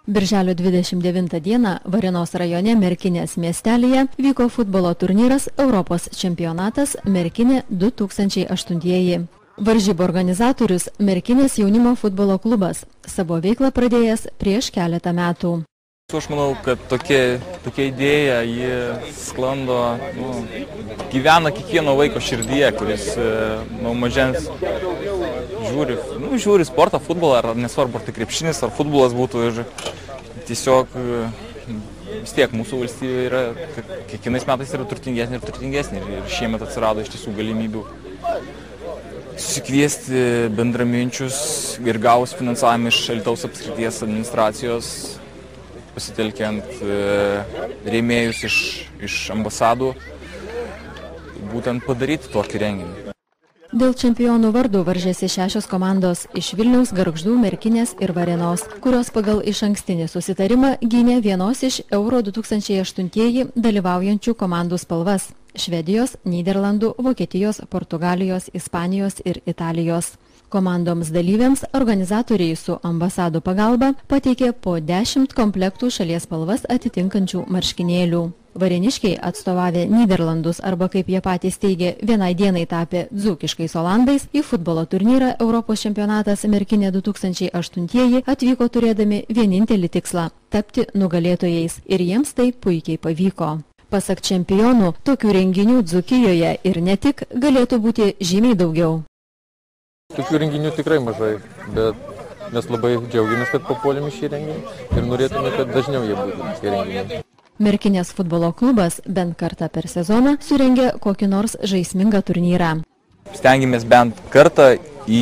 Birželio 29 dieną Varėnos rajone Merkinės miestelyje vyko futbolo turnyras Europos čempionatas Merkinė 2008. Varžybų organizatorius Merkinės jaunimo futbolo klubas, savo veiklą pradėjęs prieš keletą metų. Aš manau, kad tokia idėja, ji sklando, gyvena kiekvieno vaiko širdyje, kuris nuo mažens žiūri sportą, futbolą, ar nesvarbu, ar tai krepšinis, ar futbolas būtų. Ir tiesiog vis tiek mūsų valstybė yra, kiekvienais metais yra turtingesnė ir turtingesnė. Ir šiemet atsirado iš tiesų galimybių susikviesti bendraminčius ir gavus finansavimą iš Alytaus apskrities administracijos, pasitelkiant rėmėjus iš ambasadų, būtent padaryti tokį renginį. Dėl čempionų vardų varžėsi 6 komandos iš Vilniaus, Gargždų, Merkinės ir Varėnos, kurios pagal išankstinį susitarimą gynė vienos iš Euro 2008 dalyvaujančių komandų spalvas – Švedijos, Nyderlandų, Vokietijos, Portugalijos, Ispanijos ir Italijos. Komandoms dalyviams organizatoriai su ambasadų pagalba pateikė po 10 komplektų šalies spalvas atitinkančių marškinėlių. Varėniškiai atstovavę Nyderlandus arba, kaip jie patys teigė, vienai dienai tapę dzūkiškais olandais, į futbolo turnyrą Europos čempionatas Merkinė 2008 atvyko turėdami vienintelį tikslą – tapti nugalėtojais. Ir jiems tai puikiai pavyko. Pasak čempionų, tokių renginių Dzūkijoje ir ne tik galėtų būti žymiai daugiau. Tokių renginių tikrai mažai, bet mes labai džiaugiamės, kad papuolėme šį renginį ir norėtume, kad dažniau jie būtų tie renginiai. Merkinės futbolo klubas bent kartą per sezoną surengė kokį nors žaismingą turnyrą. Stengiamės bent kartą į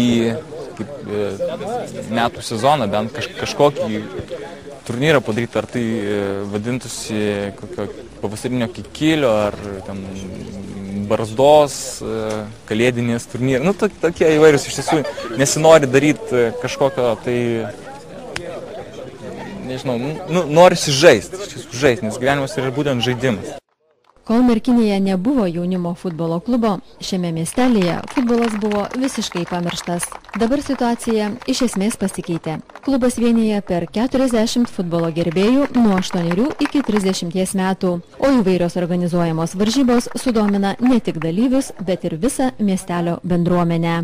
metų sezoną, bent kažkokį turnyrą padaryti, ar tai vadintųsi kokio pavasarinio kikilio, ar ten barzdos, kalėdinės turnyrą. Tokie įvairius iš tiesų nesinori daryti kažkokio, tai nežinau, norisi žaisti, nes gyvenimas yra būtent žaidimas. Kol Merkinėje nebuvo jaunimo futbolo klubo, šiame miestelėje futbolas buvo visiškai pamirštas. Dabar situacija iš esmės pasikeitė. Klubas vienyje per 40 futbolo gerbėjų nuo 8 iki 30 metų, o įvairios organizuojamos varžybos sudomina ne tik dalyvius, bet ir visą miestelio bendruomenę.